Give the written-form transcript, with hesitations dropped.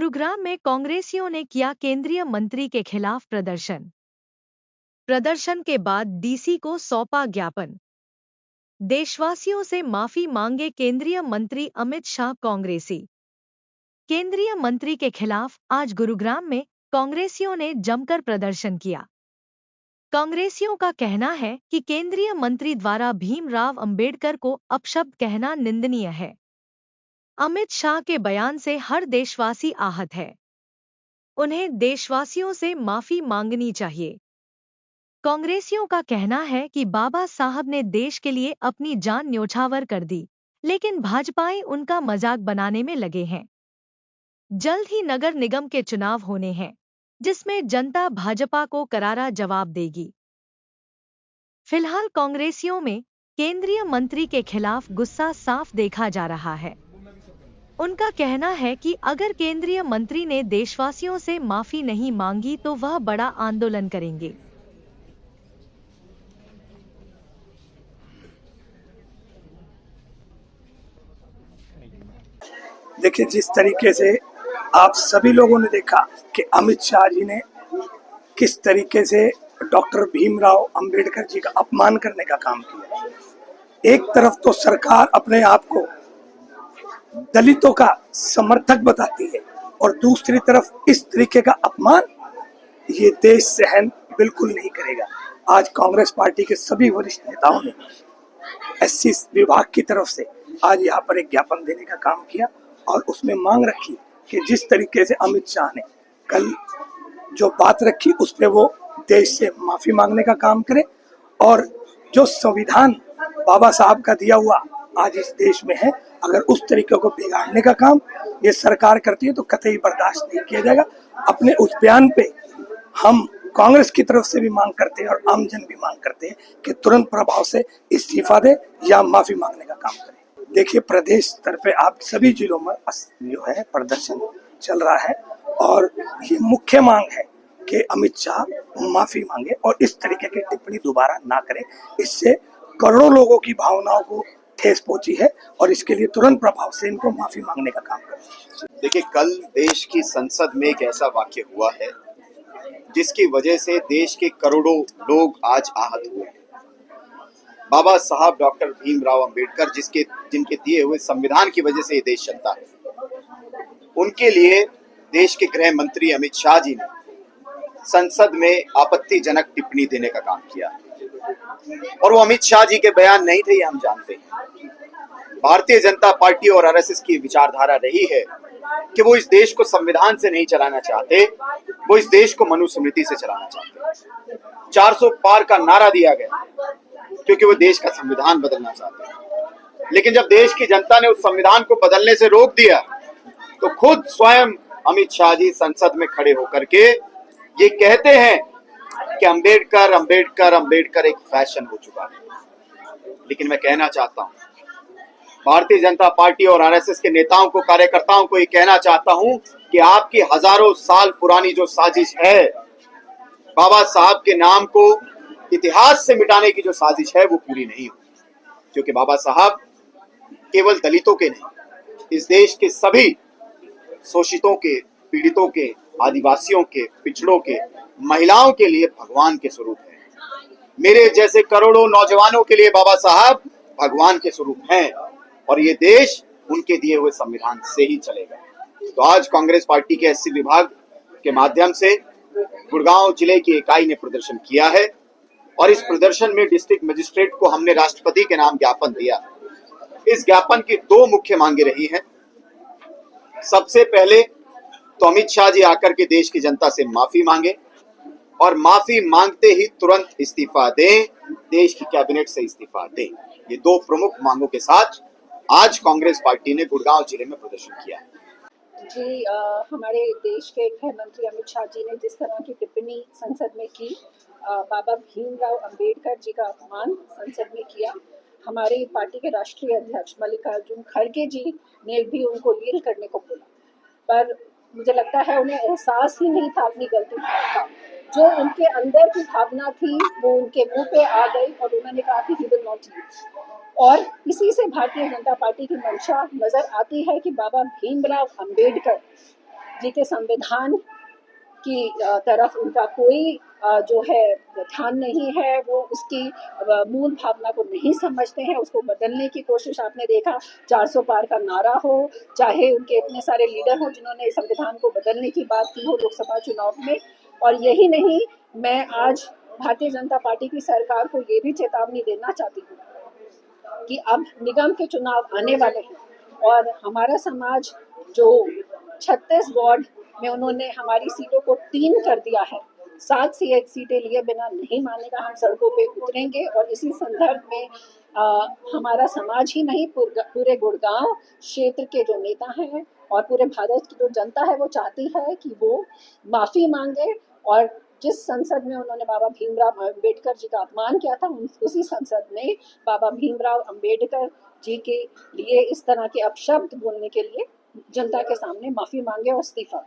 गुरुग्राम में कांग्रेसियों ने किया केंद्रीय मंत्री के खिलाफ प्रदर्शन के बाद डीसी को सौंपा ज्ञापन। देशवासियों से माफी मांगे केंद्रीय मंत्री अमित शाह। कांग्रेसी केंद्रीय मंत्री के खिलाफ आज गुरुग्राम में कांग्रेसियों ने जमकर प्रदर्शन किया। कांग्रेसियों का कहना है कि केंद्रीय मंत्री द्वारा भीमराव अंबेडकर को अपशब्द कहना निंदनीय है। अमित शाह के बयान से हर देशवासी आहत है। उन्हें देशवासियों से माफी मांगनी चाहिए। कांग्रेसियों का कहना है कि बाबा साहब ने देश के लिए अपनी जान न्योछावर कर दी, लेकिन भाजपाई उनका मजाक बनाने में लगे हैं। जल्द ही नगर निगम के चुनाव होने हैं, जिसमें जनता भाजपा को करारा जवाब देगी। फिलहाल कांग्रेसियों में केंद्रीय मंत्री के खिलाफ गुस्सा साफ देखा जा रहा है। उनका कहना है कि अगर केंद्रीय मंत्री ने देशवासियों से माफी नहीं मांगी तो वह बड़ा आंदोलन करेंगे। देखिए, जिस तरीके से आप सभी लोगों ने देखा कि अमित शाह जी ने किस तरीके से डॉक्टर भीमराव अंबेडकर जी का अपमान करने का काम किया। एक तरफ तो सरकार अपने आप को दलितों का समर्थक बताती है और दूसरी तरफ इस तरीके का अपमान ये देश सहन बिल्कुल नहीं करेगा। आज कांग्रेस पार्टी के सभी वरिष्ठ नेताओं ने एससी विभाग की तरफ से आज यहाँ पर एक ज्ञापन देने का काम किया और उसमें मांग रखी कि जिस तरीके से अमित शाह ने कल जो बात रखी उस पर वो देश से माफी मांगने का काम करे और जो संविधान बाबा साहब का दिया हुआ आज इस देश में है, अगर उस तरीके को बिगाड़ने का काम ये सरकार करती है तो कतई बर्दाश्त नहीं किया जाएगा। अपने उस बयान पे हम कांग्रेस की तरफ से भी मांग करते हैं और आमजन भी मांग करते हैं कि तुरंत प्रभाव से इस्तीफा दे या माफी मांगने का काम करें। देखिए, प्रदेश स्तर पे आप सभी जिलों में जो है प्रदर्शन चल रहा है और ये मुख्य मांग है कि अमित शाह माफी मांगे और इस तरीके की टिप्पणी दोबारा ना करें। इससे करोड़ों लोगों की भावनाओं को ठेस पहुंची है और इसके लिए तुरंत प्रभाव से इनको माफी मांगने का काम करें। देखिए, कल देश की संसद में एक ऐसा वाक्य हुआ है जिसकी वजह से देश के करोड़ों लोग आज आहत हुए। बाबा साहब डॉक्टर भीमराव अंबेडकर जिनके दिए हुए संविधान की वजह से ये देश चलता है, उनके लिए देश के गृह मंत्री अमित शाह जी ने संसद में आपत्तिजनक टिप्पणी देने का काम किया और वो अमित शाह जी के बयान नहीं थे, ये हम जानते हैं। भारतीय जनता पार्टी और आरएसएस की विचारधारा रही है कि वो इस देश को संविधान से नहीं चलाना चाहते, वो इस देश को मनुस्मृति से चलाना चाहते। 400 पार का नारा दिया गया क्योंकि वो देश का संविधान बदलना चाहते हैं, लेकिन जब देश की जनता ने उस संविधान को बदलने से रोक दिया तो खुद स्वयं अमित शाह जी संसद में खड़े होकर के ये कहते हैं कि अंबेडकर अंबेडकर अंबेडकर एक फैशन हो चुका है। लेकिन मैं कहना चाहता हूं, भारतीय जनता पार्टी और आरएसएस के नेताओं को, कार्यकर्ताओं को ये कहना चाहता हूं कि आपकी हजारों साल पुरानी जो साजिश है, बाबा साहब के नाम को इतिहास से मिटाने की जो साजिश है, वो पूरी नहीं हुई। क्योंकि बाबा साहब केवल दलितों के नहीं, इस देश के सभी शोषितों के, पीड़ितों के, आदिवासियों के, पिछड़ों के, महिलाओं के लिए भगवान के स्वरूप है। मेरे जैसे करोड़ों नौजवानों के लिए बाबा साहब भगवान के स्वरूप हैं और ये देश उनके दिए हुए संविधान से ही चलेगा। तो आज कांग्रेस पार्टी के एससी विभाग के माध्यम से गुड़गांव जिले की इकाई ने प्रदर्शन किया है और इस प्रदर्शन में डिस्ट्रिक्ट मजिस्ट्रेट को हमने राष्ट्रपति के नाम ज्ञापन दिया। इस ज्ञापन की दो मुख्य मांगे रही हैं। सबसे पहले तो अमित शाह जी आकर के देश की जनता से माफी मांगे और माफी मांगते ही तुरंत इस्तीफा दें, देश की कैबिनेट से इस्तीफा दें। ये दो प्रमुख मांगों के साथ आज कांग्रेस पार्टी ने गुड़गांव जिले में प्रदर्शन किया। जी, हमारे देश के गृह मंत्री अमित शाह जी ने जिस तरह की टिप्पणी संसद में की, बाबा भीमराव अंबेडकर जी का अपमान संसद में किया, हमारे पार्टी के राष्ट्रीय अध्यक्ष मल्लिकार्जुन खड़गे जी ने भी उनको लीड करने को बोला, पर मुझे लगता है उन्हें एहसास ही नहीं था अपनी गलती का। जो उनके अंदर की भावना थी वो उनके मुंह पे आ गई और उन्होंने कहा कि ही विल नॉट लीव। और इसी से भारतीय जनता पार्टी की मंशा नजर आती है कि बाबा भीमराव अंबेडकर जी के संविधान की तरफ उनका कोई जो है ध्यान नहीं है, वो उसकी मूल भावना को नहीं समझते हैं, उसको बदलने की कोशिश आपने देखा 400 पार का नारा हो, चाहे उनके इतने सारे लीडर हो जिन्होंने संविधान को बदलने की बात की हो लोकसभा चुनाव में। और यही नहीं, मैं आज भारतीय जनता पार्टी की सरकार को ये भी चेतावनी देना चाहती हूँ कि अब निगम के चुनाव आने वाले हैं और हमारा समाज जो 36 वार्ड में उन्होंने हमारी सीटों को 3 कर दिया है, 7 सीटें लिए बिना नहीं मानेगा, हम सड़कों पे उतरेंगे। और इसी संदर्भ में हमारा समाज ही नहीं, पूरे गुड़गांव क्षेत्र के जो नेता हैं और पूरे भारत की जो जनता है वो चाहती है कि वो माफी मांगे और जिस संसद में उन्होंने बाबा भीमराव अंबेडकर जी का अपमान किया था, उसी संसद में बाबा भीमराव अंबेडकर जी के लिए इस तरह के अपशब्द बोलने के लिए जनता के सामने माफी मांगे और इस्तीफा